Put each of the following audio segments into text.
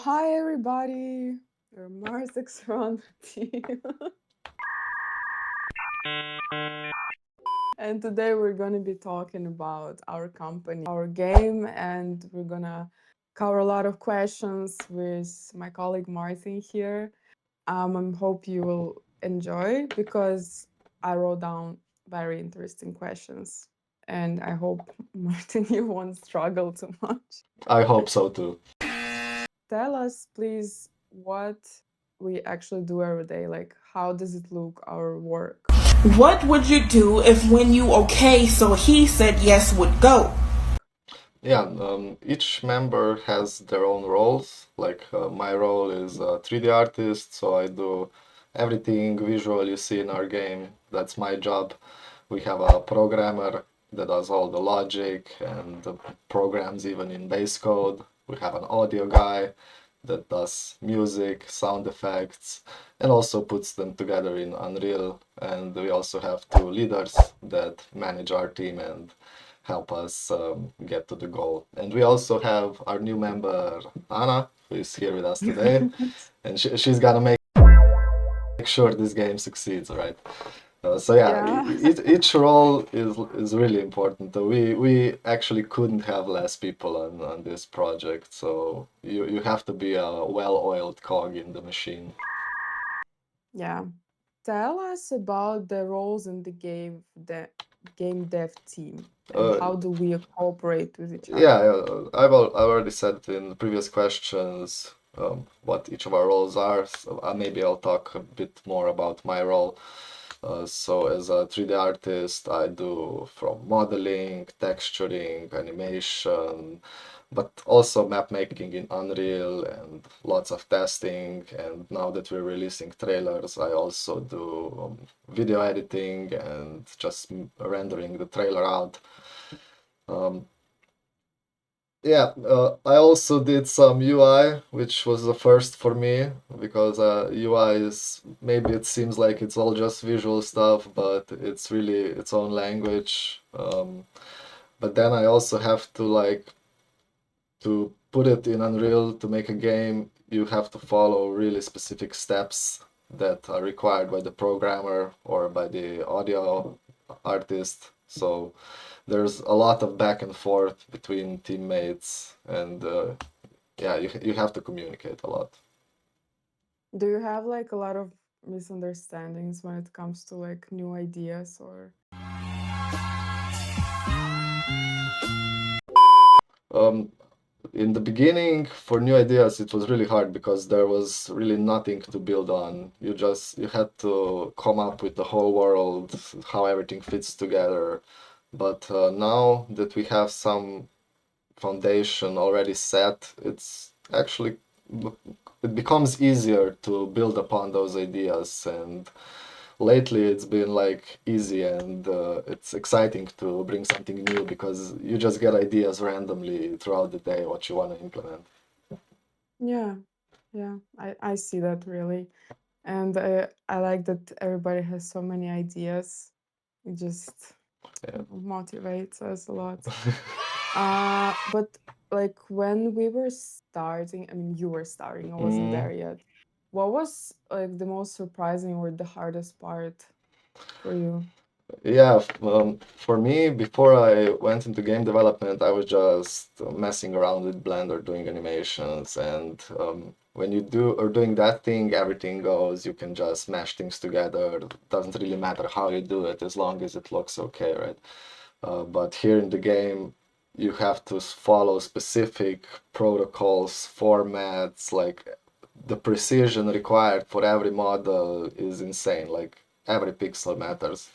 Hi everybody, we're Mars X team, and today we're gonna be talking about our company, our game, and we're gonna cover a lot of questions with my colleague Martin here. I hope you will enjoy because I wrote down very interesting questions, and I hope Martin you won't struggle too much. I hope so too. Tell us, please, what we actually do every day. Like, how does it look, our work? What would you do if when you okay so he said yes would go? Yeah, each member has their own roles. Like my role is a 3D artist, so I do everything visual you see in our game. That's my job. We have a programmer that does all the logic and the programs even in base code. We have an audio guy that does music, sound effects, and also puts them together in Unreal. And we also have two leaders that manage our team and help us get to the goal. And we also have our new member, Anna, who is here with us today. And she's gonna make sure this game succeeds, right? So yeah, Yeah. each role is really important. We actually couldn't have less people on this project, so you have to be a well-oiled cog in the machine. Yeah. Tell us about the roles in the game dev team, and Uh, how do we cooperate with each yeah, other? I've already said in the previous questions what each of our roles are. So maybe I'll talk a bit more about my role. So as a 3D artist, I do from modeling, texturing, animation, but also map making in Unreal and lots of testing. And now that we're releasing trailers, I also do video editing and just rendering the trailer out. Um, yeah, I also did some UI, which was the first for me because UI is maybe it seems like it's all just visual stuff, but it's really its own language. But then I also have to to put it in Unreal to make a game. You have to follow really specific steps that are required by the programmer or by the audio artist. So there's a lot of back and forth between teammates, and yeah, you have to communicate a lot. Do you have like a lot of misunderstandings when it comes to like new ideas or? Um, in the beginning, for new ideas, it was really hard because there was really nothing to build on. You had to come up with the whole world, how everything fits together. But now that we have some foundation already set, it's actually it becomes easier to build upon those ideas. And lately it's been like easy, and it's exciting to bring something new because you just get ideas randomly throughout the day what you want to implement. Yeah, yeah, I see that really, and I like that everybody has so many ideas. It just Yeah. motivates us a lot. But like when we were starting, I mean, you were starting, I wasn't Mm, there yet. What was like the most surprising or the hardest part for you? yeah, for me, before I went into game development, I was just messing around with Blender doing animations. And when you are doing that thing, everything goes. You can just mash things together. It doesn't really matter how you do it as long as it looks okay, right? But here in the game, you have to follow specific protocols, formats, like the precision required for every model is insane. Like every pixel matters.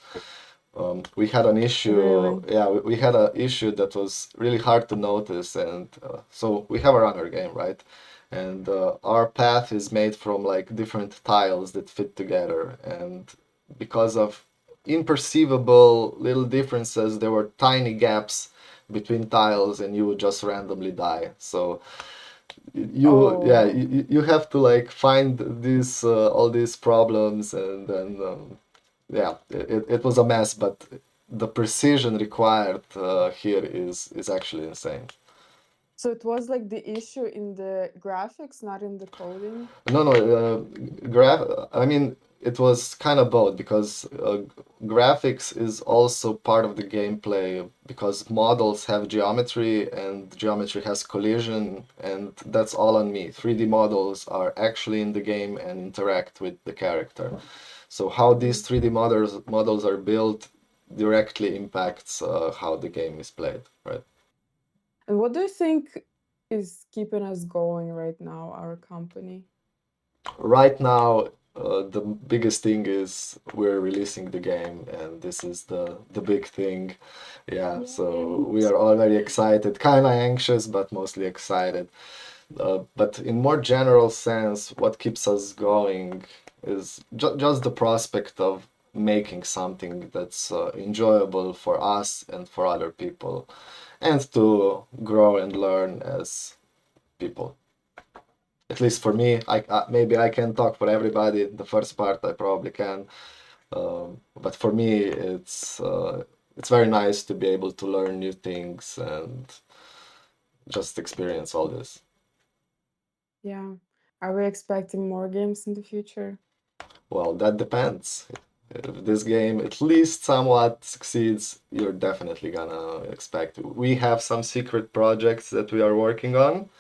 We had an issue, Really? yeah, we had an issue that was really hard to notice. And so we have a runner game, right? And our path is made from like different tiles that fit together. And because of imperceivable little differences, there were tiny gaps between tiles, and you would just randomly die. So yeah, Oh, you have to like find these all these problems, and then yeah, it was a mess, but the precision required here is actually insane. So it was like the issue in the graphics, not in the coding. No, no, I mean, it was kind of both because graphics is also part of the gameplay because models have geometry and geometry has collision, and that's all on me. 3D models are actually in the game and interact with the character. So how these Mm. 3D models are built directly impacts how the game is played, right? And what do you think is keeping us going right now, our company? Right now, the biggest thing is we're releasing the game, and this is the big thing. Yeah, so Yay. we are all very excited, kind of anxious, but mostly excited. But in more general sense, what keeps us going is just the prospect of making something that's enjoyable for us and for other people, and to grow and learn as people. At least for me, maybe I can talk for everybody. The first part I probably can, but for me, it's very nice to be able to learn new things and just experience all this. Yeah. Are we expecting more games in the future? Well, that depends. If this game at least somewhat succeeds, you're definitely gonna expect. We have some secret projects that we are working on.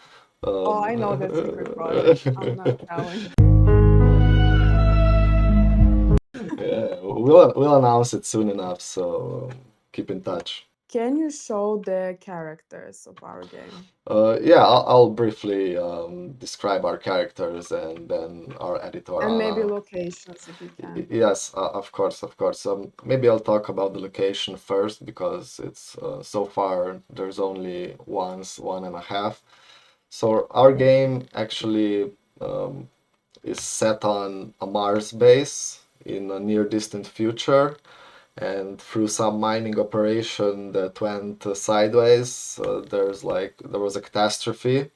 Oh, I know that secret project. I'm not telling. Yeah, we'll announce it soon enough, so keep in touch. Can you show the characters of our game? Yeah, I'll briefly describe our characters and then our editor And maybe Anna. locations if you can. Yes, of course, of course. Maybe I'll talk about the location first because it's so far there's only one and a half. So our game actually um, is set on a Mars base in a near distant future, and through some mining operation that went sideways, there was a catastrophe,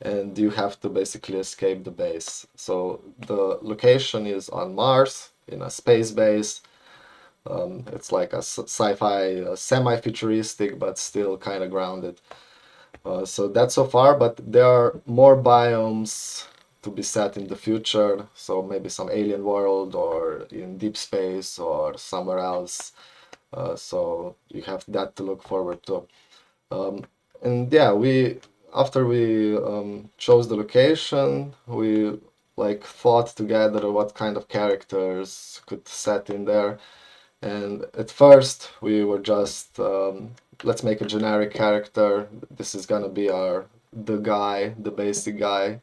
and you have to basically escape the base. So the location is on Mars in a space base. It's like a sci-fi, semi-futuristic, but still kind of grounded. So that's so far, but there are more biomes to be set in the future. So maybe some alien world or in deep space or somewhere else. So you have that to look forward to. Um, and yeah, we after we chose the location, we like thought together what kind of characters could set in there. And at first, we were just let's make a generic character. This is gonna be the guy, the basic guy.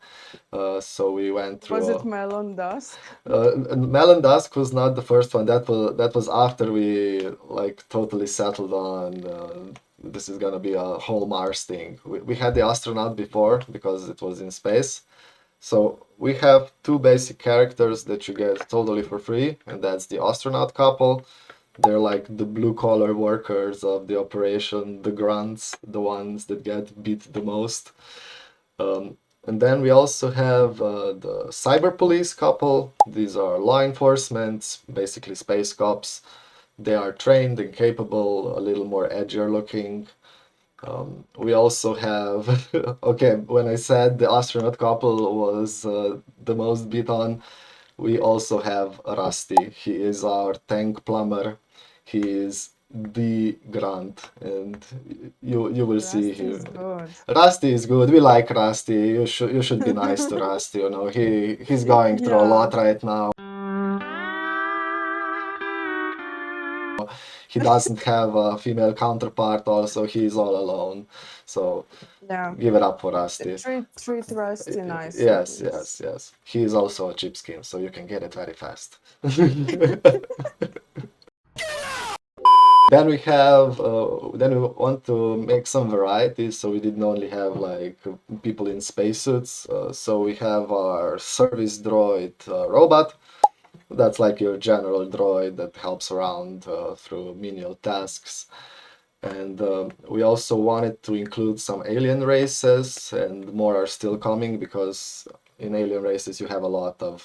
So we went Was through it Melon Dusk? Melon Dusk was not the first one. That was after we like totally settled on this is gonna be a whole Mars thing. We had the astronaut before because it was in space. So we have two basic characters that you get totally for free, and that's the astronaut couple. They're like the blue collar workers of the operation, the grunts, the ones that get beat the most. Um, and then we also have the cyber police couple. These are law enforcement, basically space cops. They are trained and capable, a little more edgier looking. We also have, okay, when I said the astronaut couple was the most beat on, we also have Rusty. He is our tank plumber. He is the grunt, and you will see Rusty here. is good. Rusty is good. We like Rusty. You should be nice to Rusty. You know he's going through a Yeah. lot right now. He doesn't have a female counterpart. Also, he's all alone. So Yeah. give it up for Rusty. Treat Rusty nicely, Yes, please. yes, yes. He is also a cheap skin, so you can get it very fast. Then we want to make some varieties, so we didn't only have like people in spacesuits. So we have our service droid robot. That's like your general droid that helps around through menial tasks. And we also wanted to include some alien races, and more are still coming because in alien races you have a lot of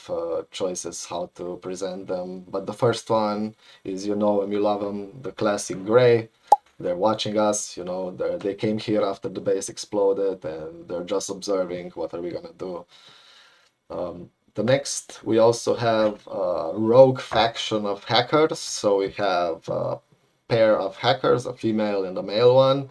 choices how to present them. But the first one is, you know them, you love them, the classic gray. they're watching us, they came here after the base exploded and they're just observing what are we gonna do. The next, we also have a rogue faction of hackers. So we have a pair of hackers, a female and a male one.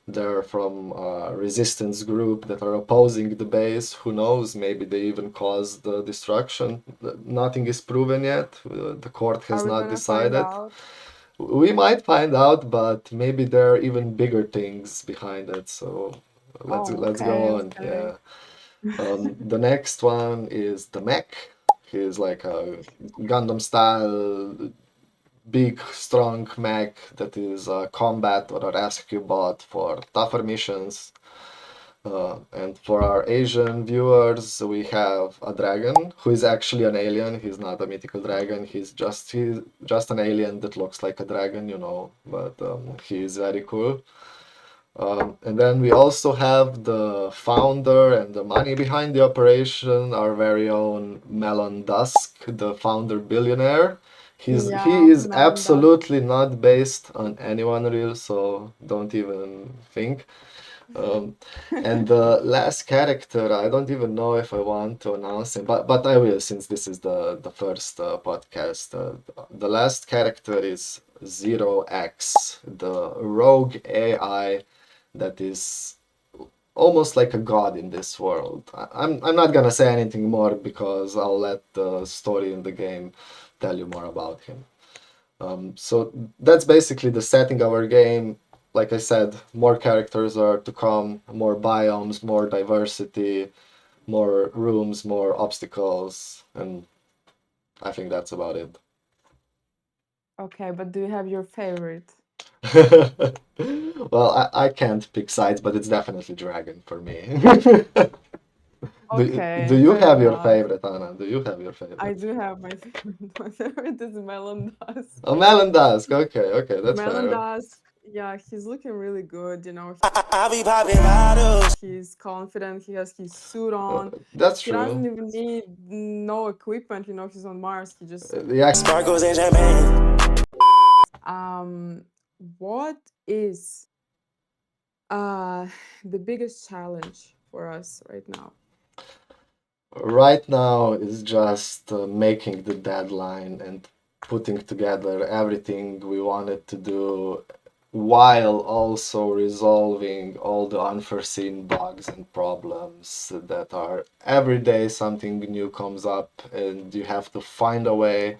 They're from a resistance group that are opposing the base. Who knows? Maybe they even caused the destruction. Nothing is proven yet. The court Are has we not gonna find decided. out? We might find out, but maybe there are even bigger things behind it. So Oh, let's okay, go on. okay. Yeah. The next one is the mech. He's like a Gundam style, big, strong mech that is a combat or a rescue bot for tougher missions. And for our Asian viewers, we have a dragon who is actually an alien. He's not a mythical dragon. He's just an alien that looks like a dragon, But he is very cool. And then we also have the founder and the money behind the operation, our very own Melon Dusk, the founder billionaire. He Yeah, is Melinda. absolutely not based on anyone real, so don't even think. Um, and the last character, I don't even know if I want to announce him, but I will since this is the first podcast. The last character is Zero X, the rogue AI that is almost like a god in this world. I'm not gonna say anything more because I'll let the story in the game tell you more about him. So that's basically the setting of our game. Like I said, more characters are to come, more biomes, more diversity, more rooms, more obstacles, and I think that's about it. Okay, but do you have your favorite? Well, I can't pick sides, but it's definitely Dragon for me. Do Okay, you fair have your enough. favorite, Anna? Do you have your I favorite? do have my favorite. My favorite is Melon Dusk. Oh, Melon Dusk. Okay, okay, that's Melon fair. Dusk, yeah, he's looking really good, I be popping bottles. he's confident, he has his suit on. That's He doesn't true. even need no equipment, he's on Mars. He just Yeah. Sparkles and champagne. um what is uh the biggest challenge for us right now? Right now is just making the deadline and putting together everything we wanted to do while also resolving all the unforeseen bugs and problems that are every day something new comes up and you have to find a way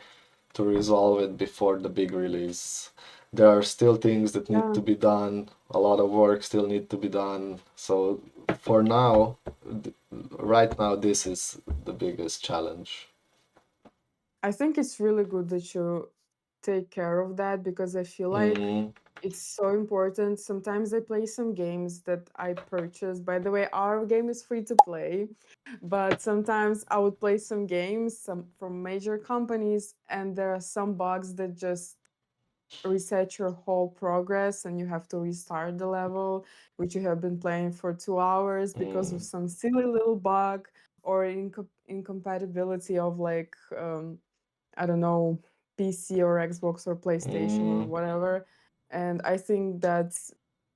to resolve it before the big release. There are still things that need Yeah, to be done, a lot of work still need to be done. So for now, right now, this is the biggest challenge. I think it's really good that you take care of that because I feel like Mm, it's so important. Sometimes I play some games that I purchase. By the way, our game is free to play, but sometimes I would play some games some from major companies and there are some bugs that just reset your whole progress and you have to restart the level which you have been playing for 2 hours because of mm, some silly little bug or incompatibility of like I don't know, PC or Xbox or PlayStation or mm. whatever. And I think that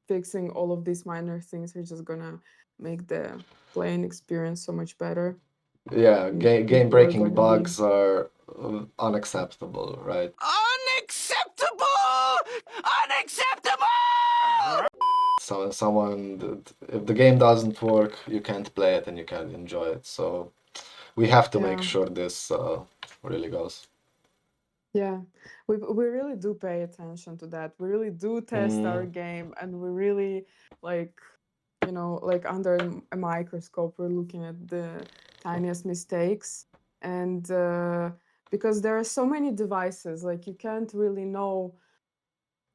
fixing all of these minor things are just gonna make the playing experience so much better. Yeah, And game people are breaking gonna be, bugs are unacceptable, right? Unacceptable! Unacceptable! So if the game doesn't work, you can't play it and you can't enjoy it. So we have to make yeah, sure this really goes. yeah. We really do pay attention to that. We really do test our Mm, game and we really like like under a microscope, we're looking at the tiniest mistakes. And because there are so many devices, like you can't really know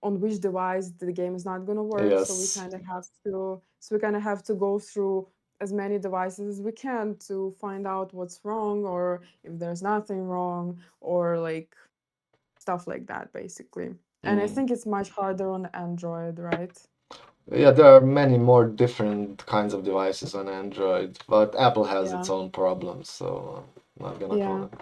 on which device the game is not going to work. So we yes. kind of have to, go through as many devices as we can to find out what's wrong or if there's nothing wrong or like stuff like that, basically. And I Mm. think it's much harder on Android, right? Yeah, there are many more different kinds of devices on Android, but Apple has its Yeah. own problems, so I'm not gonna Yeah. comment.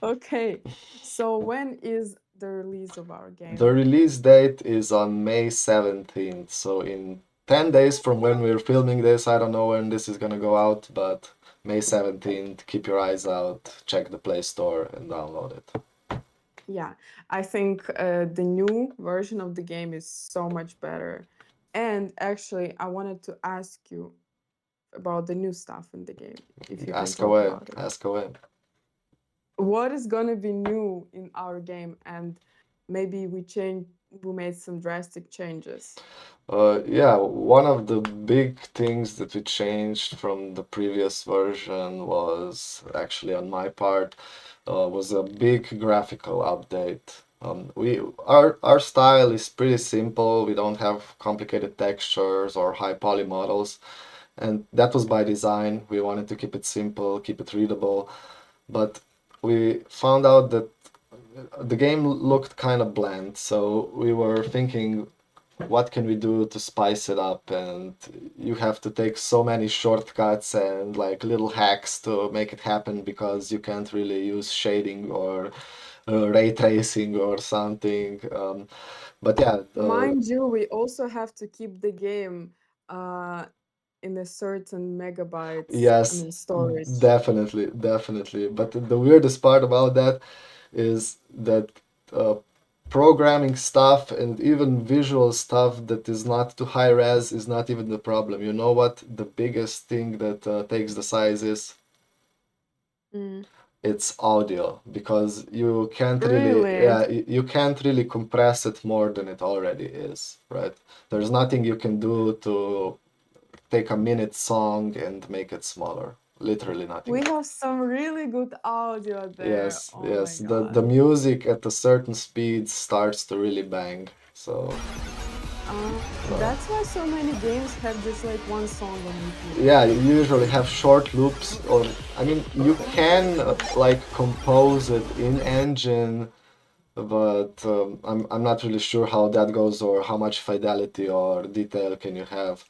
Okay. So when is the release of our The game? release date is on May 17th, so in 10 days from when we're filming this, I don't know when this is gonna go out, but May 17th, keep your eyes out, check the Play Store and download it. Yeah, I think the new version of the game is so much better. And actually, I wanted to ask you about the new stuff in the game, if you can Ask talk away, about it. ask away. What is gonna be new in our game? And maybe we made some drastic changes. Yeah, one of the big things that we changed from the previous version was actually on my part was a big graphical update. Our style is pretty simple. We don't have complicated textures or high poly models, and that was by design. We wanted to keep it simple, keep it readable, but we found out that the game looked kind of bland. So we were thinking, what can we do to spice it up? And you have to take so many shortcuts and like little hacks to make it happen because you can't really use shading or ray tracing or something. But yeah, Mind you, we also have to keep the game uh, in a certain megabytes, I yes, mean, storage. definitely, definitely. But the weirdest part about that is that uh, programming stuff and even visual stuff that is not too high res is not even the problem. You know what? The biggest thing that takes the size is Mm. it's audio because you can't really, Really? yeah, you can't really compress it more than it already is, right? There's nothing you can do to take a minute song and make it smaller. Literally nothing. We have some really good audio there. Yes, Oh my yes. The God. music at a certain speed starts to really bang. So That's why so many games have just like one song on repeat. yeah, you usually have short loops, or I mean, you can like compose it in engine, but I'm not really sure how that goes or how much fidelity or detail can you have.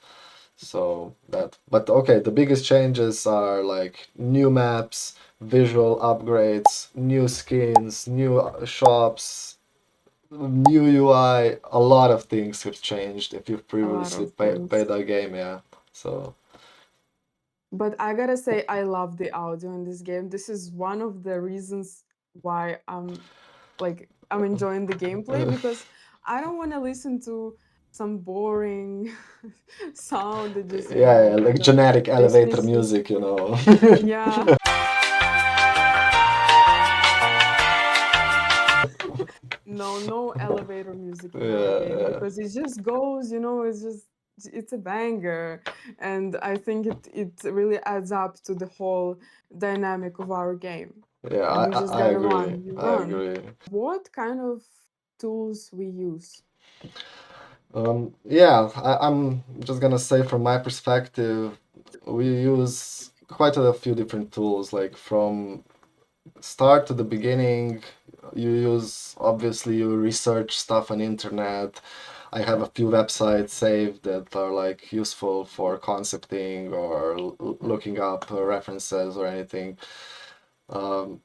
So that, but okay, the biggest changes are like new maps, visual upgrades, new skins, new shops, new UI. A lot of things have changed if you've A lot previously of things. played that game, yeah. So But I gotta say, I love the audio in this game. This is one of the reasons why I'm enjoying the gameplay because I don't want to listen to some boring sound that just, yeah, like kind of generic elevator dismisses. music, you know. Yeah. No, no elevator music in our Yeah, game yeah, because it just goes, it's a banger. And I think it really adds up to the whole dynamic of our game. yeah. And you just I gotta agree. run, you I run. agree. What kind of tools we use? Yeah, I'm just gonna say from my perspective, we use quite a few different tools, like from start to the beginning. You use, obviously, you research stuff on internet. I have a few websites saved that are like useful for concepting or looking up references or anything.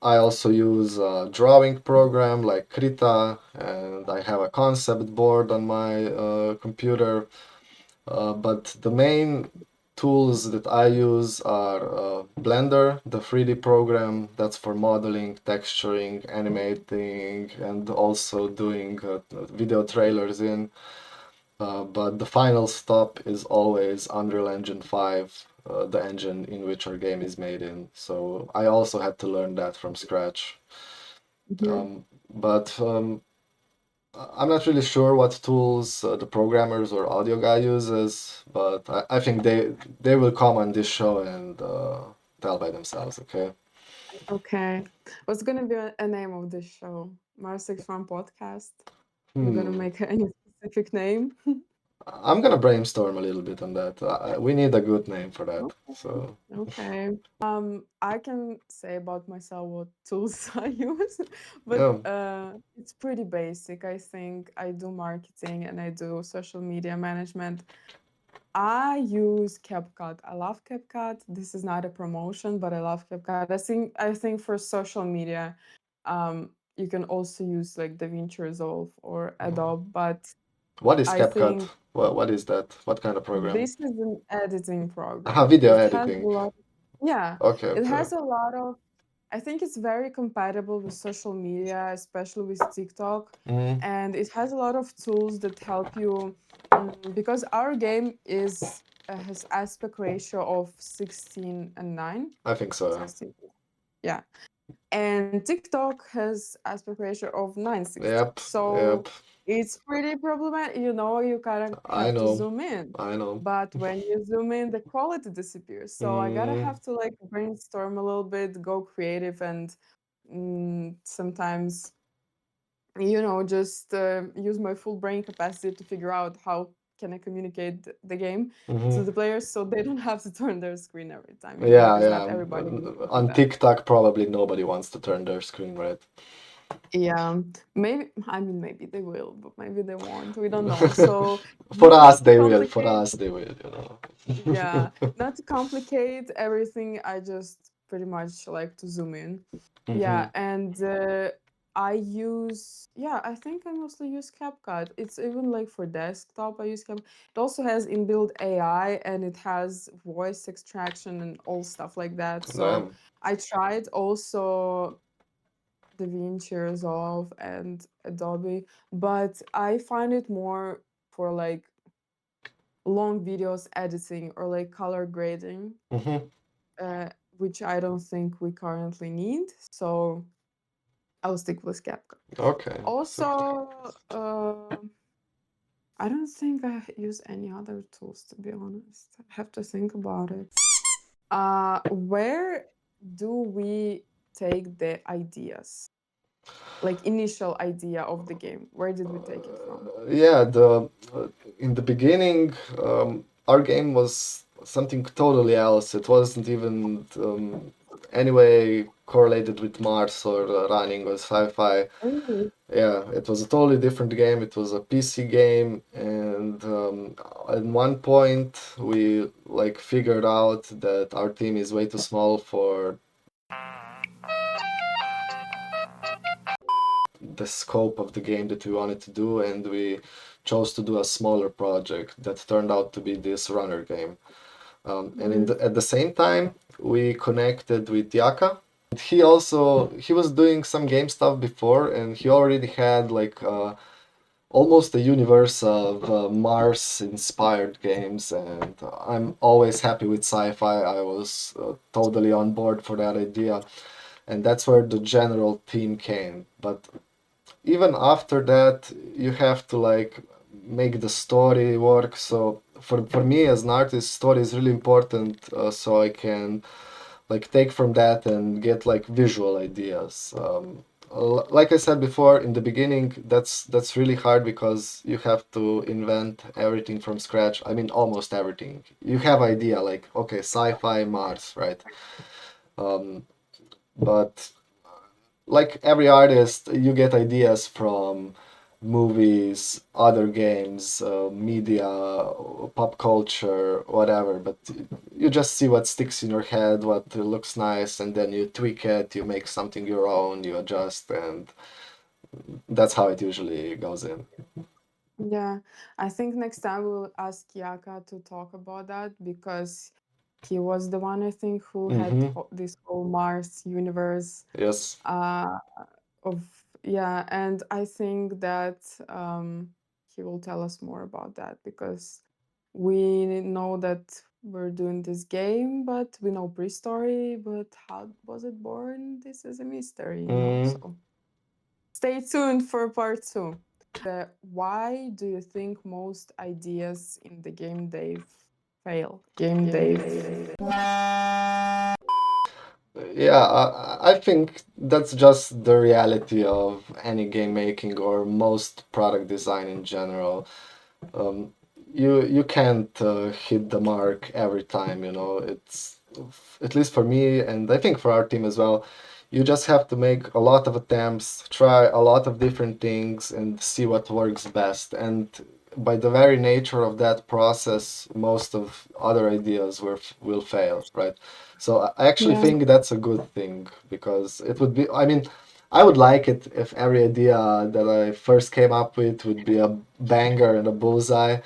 I also use a drawing program like Krita, and I have a concept board on my computer. But the main tools that I use are Blender, the 3D program that's for modeling, texturing, animating, and also doing video trailers in. But the final stop is always Unreal Engine 5, the engine in which our game is made in. So I also had to learn that from scratch. Mhm. But I'm not really sure what tools the programmers or audio guy uses, but I think they will come on this show and tell by themselves, okay? Okay. What's gonna be a name of this show? Marsix Fun Podcast? We're gonna Hmm. make any specific name? I'm gonna brainstorm a little bit on that. We need a good name for that. Okay. So, Okay. I can say about myself what tools I use, but yeah, it's pretty basic. I think I do marketing and I do social media management. I use CapCut. I love CapCut. This is not a promotion, but I love CapCut. I think for social media, you can also use like DaVinci Resolve or Adobe, but What is I CapCut? think What is that? What kind of program? this is an editing Aha, program. video It has a editing. lot, yeah, Okay, it okay. has a lot of, I think it's very compatible with social media, especially with TikTok. Mm, And it has a lot of tools that help you because our game is has aspect ratio of 16 and 9. I think so. 16. Yeah. And TikTok has aspect ratio of 916. Yep, So yep. it's pretty problematic. You kind of I have to know, zoom in. I know. But when you zoom in, the quality disappears. So I gotta Mm, have to like brainstorm a little bit, go creative, and sometimes, just use my full brain capacity to figure out how can I communicate the game to mhm. the players so they don't have to turn their screen every time, Yeah, because not yeah. everybody wants to do On that. TikTok, probably nobody wants to turn their screen red. Yeah, maybe, I mean, maybe they will, but maybe they won't. We don't know. So, For us, not to they will. For complicate, us, they will, you yeah, know. not to complicate everything, I just pretty much like to zoom in. Hmm. Yeah, and I think I mostly use CapCut. It's even like for desktop, I use CapCut. It also has inbuilt AI and it has voice extraction and all stuff like that. So Damn. I tried also DaVinci Resolve and Adobe, but I find it more for like long videos editing or like color grading, Hmm. uh, which I don't think we currently need. So I'll stick with CapCut. Okay. So, Also, I don't think I use any other tools, to be honest. I have to think about it. Where do we take the ideas? Like initial idea of the game. Where did we take it from? yeah, the in the beginning, our game was something totally else. It wasn't even anyway correlated with Mars or running or sci-fi. Really? Yeah, it was a totally different game. It was a PC game, and at one point we like figured out that our team is way too small for the scope of the game that we wanted to do, and we chose to do a smaller project that turned out to be this runner game. And Mm. at the same time, we connected with Yaka. He was doing some game stuff before, and he already had like almost a universe of Mars-inspired games, and I'm always happy with sci-fi. I was totally on board for that idea, and that's where the general theme came. But even after that, you have to like make the story work. So for me as an artist, story is really important, so I can like take from that and get like visual ideas. Like I said before in the beginning, that's really hard because you have to invent everything from scratch. I mean, almost everything. You have idea like okay, sci-fi Mars, right? Um, but like every artist, you get ideas from movies, other games, media, pop culture, whatever. But you just see what sticks in your head, what looks nice, and then you tweak it, you make something your own, you adjust, and that's how it usually goes in. Yeah, I think next time we'll ask Yaka to talk about that because he was the one I think who had Mm-hmm. this whole Mars universe Yes. uh of yeah, and I think that he will tell us more about that because we know that we're doing this game, but we know pre-story, but how was it born? This is a mystery. Mm. So stay tuned for part two. Why do you think most ideas in the game Dave fail? Game Dave. Yeah, I think that's just the reality of any game making or most product design in general. um, you can't hit the mark every time, you know. It's at least for me, and I think for our team as well, you just have to make a lot of attempts, try a lot of different things and see what works best. And by the very nature of that process, most of other ideas will fail, right? So I actually Yeah. think that's a good thing because it would be, I mean, I would like it if every idea that I first came up with would be a banger and a bullseye,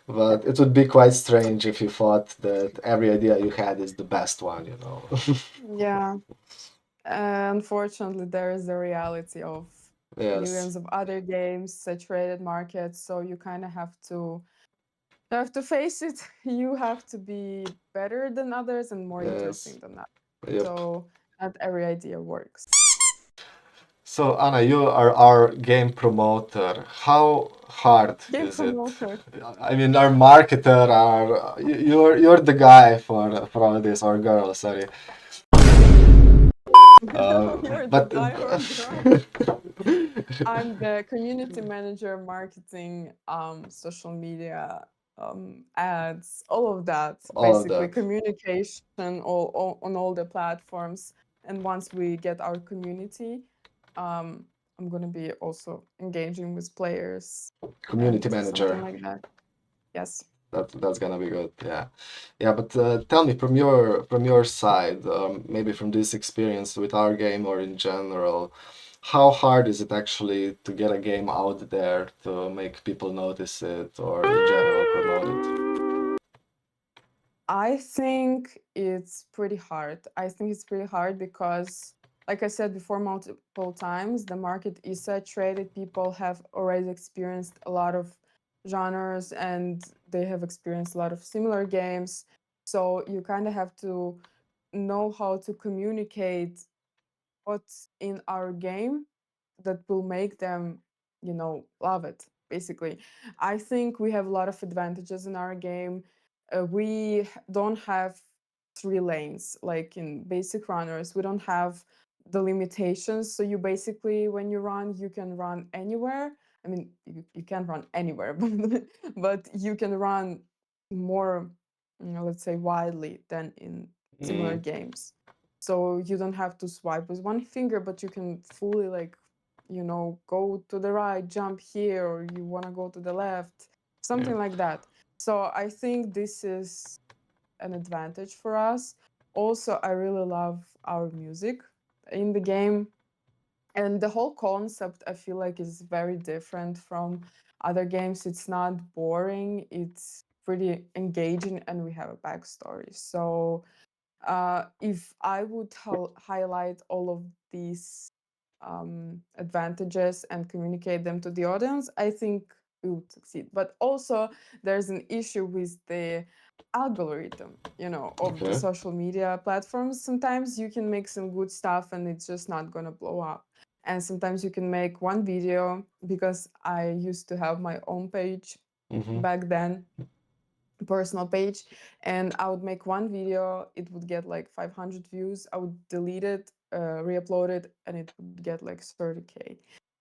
but it would be quite strange if you thought that every idea you had is the best one, you know. Yeah. Unfortunately, there is the reality of Yes, millions of other games, saturated markets, so you have to face it. You have to be better than others and more yes, interesting than others. yep. So not every idea works. So Anna, you are our game promoter. How hard Game is it? promoter. I mean, our marketer, you're the guy for all this, or girl, sorry. You're the But guy or girl. I'm the community manager, marketing, social media, ads, all of that, all of basically that. communication on all the platforms. And once we get our community, I'm gonna be also engaging with players Community and something manager. like that. Yes. That's gonna be good. Yeah, yeah. But tell me from your side, maybe from this experience with our game or in general, how hard is it actually to get a game out there to make people notice it or in general promote it? I think it's pretty hard. I think it's pretty hard because, like I said before multiple times, the market is saturated. People have already experienced a lot of genres and they have experienced a lot of similar games. So you kind of have to know how to communicate what's in our game that will make them, love it, basically. I think we have a lot of advantages in our game. We don't have three lanes like in basic runners. We don't have the limitations. So you basically, when you run, you can run anywhere. I mean, you can run anywhere, but you can run more, let's say, widely than in similar Mm, games. So you don't have to swipe with one finger, but you can fully like, go to the right, jump here, or you want to go to the left, yeah. something like that. So I think this is an advantage for us. Also, I really love our music in the game. And the whole concept, I feel like, is very different from other games. It's not boring, it's pretty engaging, and we have a backstory. So if I would highlight all of these advantages and communicate them to the audience, I think we would succeed. But also, there's an issue with the algorithm, of the Okay. social media platforms. Sometimes you can make some good stuff and it's just not gonna blow up. And sometimes you can make one video because I used to have my own page Mm-hmm. back then, personal page, and I would make one video, it would get like 500 views, I would delete it, re-upload it, and it would get like 30K.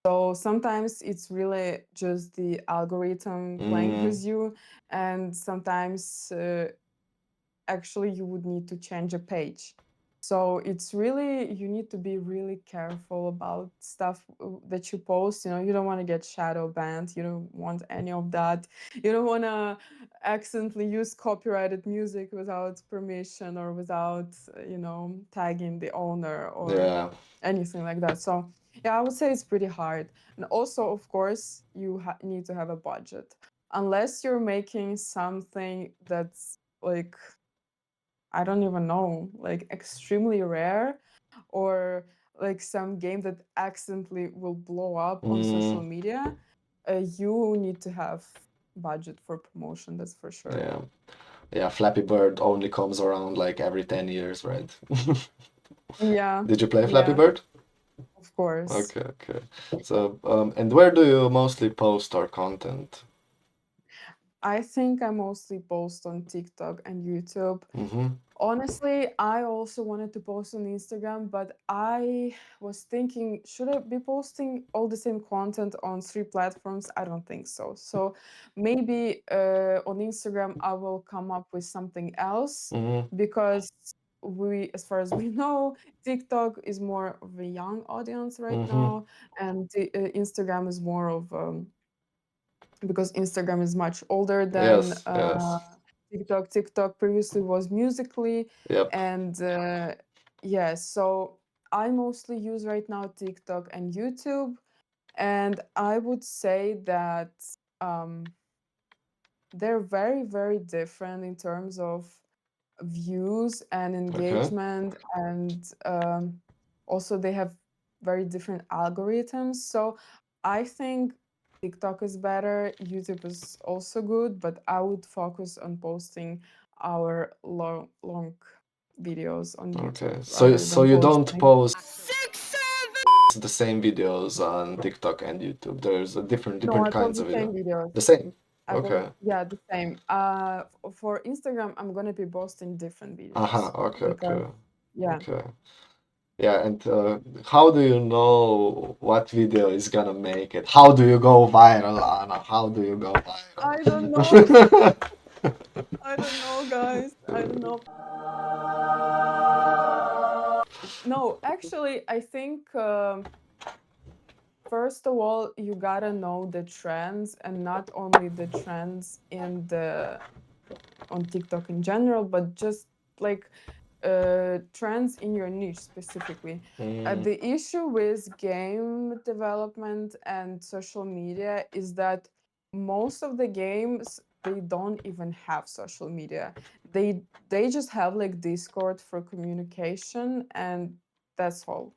So sometimes it's really just the algorithm playing Mm, with you, and sometimes actually you would need to change a page. So it's really, you need to be really careful about stuff that you post. You don't want to get shadow banned. You don't want any of that. You don't want to accidentally use copyrighted music without permission or without, tagging the owner or yeah. anything like that. So yeah, I would say it's pretty hard. And also, of course, you need to have a budget. Unless you're making something that's like, I don't even know, like extremely rare, or like some game that accidentally will blow up on social Mm, media, you need to have budget for promotion, that's for sure. yeah. Yeah. Flappy Bird only comes around like every 10 years, right? Yeah, Did you play Flappy yeah, Bird? of course. Okay, okay. So, and where do you mostly post our content? I think I mostly post on TikTok and YouTube. Mm-hmm. Honestly, I also wanted to post on Instagram, but I was thinking, should I be posting all the same content on three platforms? I don't think so. So maybe on Instagram, I will come up with something else Mm-hmm. because as far as we know, TikTok is more of a young audience right Mm-hmm. now, and Instagram is more of because Instagram is much older than Yes, yes. TikTok. TikTok previously was Musically, Yep. and yeah, so I mostly use right now TikTok and YouTube, and I would say that um, they're very, very different in terms of views and Okay. engagement, and also they have very different algorithms. So I think TikTok is better, YouTube is also good, but I would focus on posting our long videos on Okay. YouTube So rather so than you don't posting. post the same videos on TikTok and YouTube. There's a No, different I post kinds the of same video. videos. The same. I post, Okay. yeah, the same. For Instagram, I'm gonna be posting different Aha. videos Okay. because, Okay. yeah. Okay. Yeah. And how do you know what video is gonna make it? How do you go viral, Anna? How do you go I don't know. viral? I don't know, guys. I don't know. No, actually, I think first of all, you gotta know the trends, and not only the trends in the on TikTok in general, but just like trends in your niche specifically. Mm, The issue with game development and social media is that most of the games, they don't even have social media. They just have like Discord for communication, and that's all.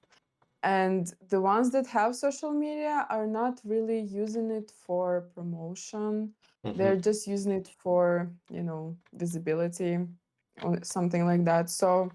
And the ones that have social media are not really using it for promotion. mhm. They're just using it for, visibility or something like that. So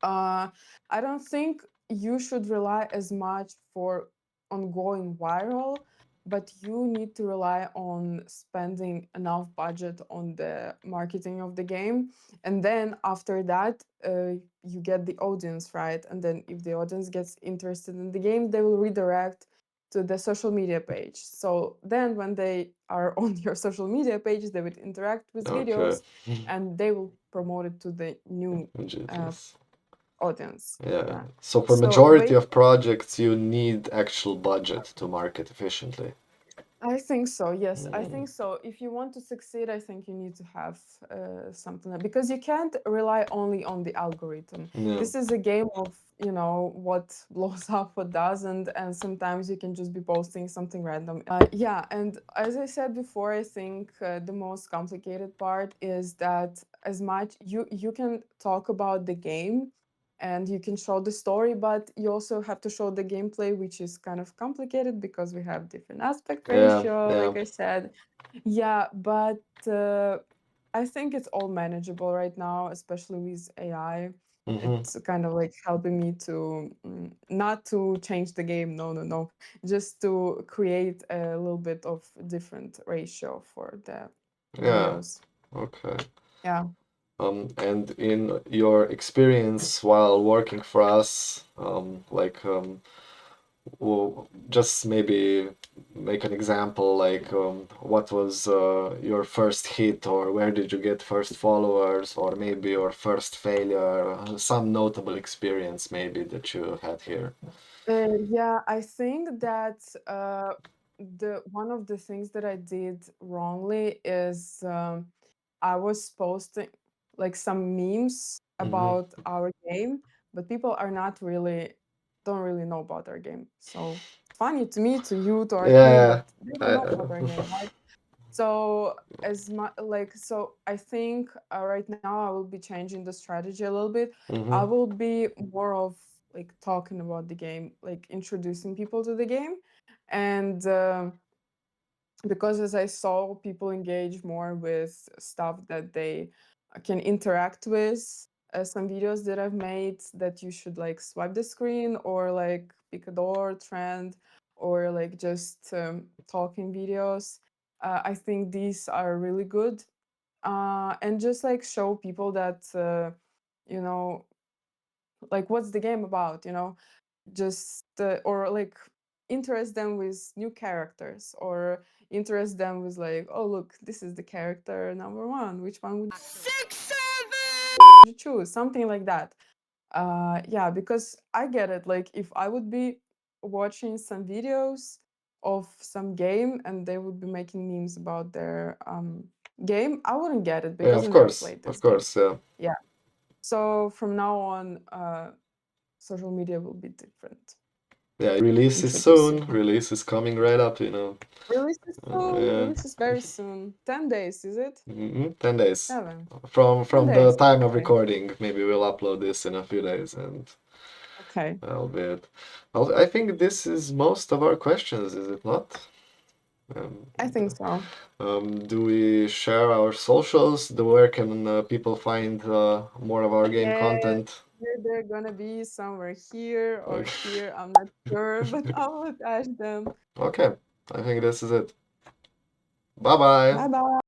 I don't think you should rely as much for on going viral, but you need to rely on spending enough budget on the marketing of the game, and then after that, you get the audience right, and then if the audience gets interested in the game, they will redirect to the social media page. So then, when they are on your social media page, they would interact with Okay. videos, and they will promote it to the new uh, Jesus. audience. Yeah. Yeah. So for So majority wait, of projects, you need actual budget to market efficiently. I think so. Yes, I Mm, think so. If you want to succeed, I think you need to have something because you can't rely only on the algorithm. yeah. This is a game of, what blows up, what doesn't, and sometimes you can just be posting something random. Yeah, and as I said before, I think the most complicated part is that as much you can talk about the game and you can show the story, but you also have to show the gameplay, which is kind of complicated because we have different aspect Yeah. ratio, Yeah. like I said. Yeah, but I think it's all manageable right now, especially with AI. Mm-hmm. It's kind of like helping me to not to change the game, no, no, no, just to create a little bit of different ratio for the Yeah. videos. Okay. Yeah. And in your experience while working for us, well, just maybe make an example, like what was your first hit, or where did you get first followers, or maybe your first failure, some notable experience maybe that you had here. Yeah, I think that the one of the things that I did wrongly is I was posting like some memes Mm-hmm. about our game, but people are not really don't really know about our game. So funny to me, to you, to our team, Yeah. but they don't know about our Uh, game, right? So as much like so, I think right now I will be changing the strategy a little bit. I mm-hmm. will be more of like talking about the game, like introducing people to the game, and because as I saw people engage more with stuff that they can interact with. Some videos that I've made that you should like swipe the screen or like pick a door trend or like just talking videos. I think these are really good, and just like show people that you know like what's the game about, just or like interest them with new characters or interest them with like, oh look, this is the character number one, which one would you choose, something like that. Yeah, because I get it, like if I would be watching some videos of some game and they would be making memes about their game, I wouldn't get it Yeah, because I never played of this game. course, yeah. Yeah, so from now on, social media will be different. Yeah, release is Introducing. soon. Release is coming right up, Release is soon. Yeah. Release is very soon. 10 days, is it? 10 days. 7. From 10 the days. time of Okay. recording, maybe we'll upload this in a few days and Okay. that'll be it. I think this is most of our questions, is it not? I think so. Do we share our socials? Where can people find more of our game Yeah, content? they're gonna be somewhere here or Okay. here. I'm not sure, but I will attach them. Okay, I think this is it. Bye bye. Bye bye.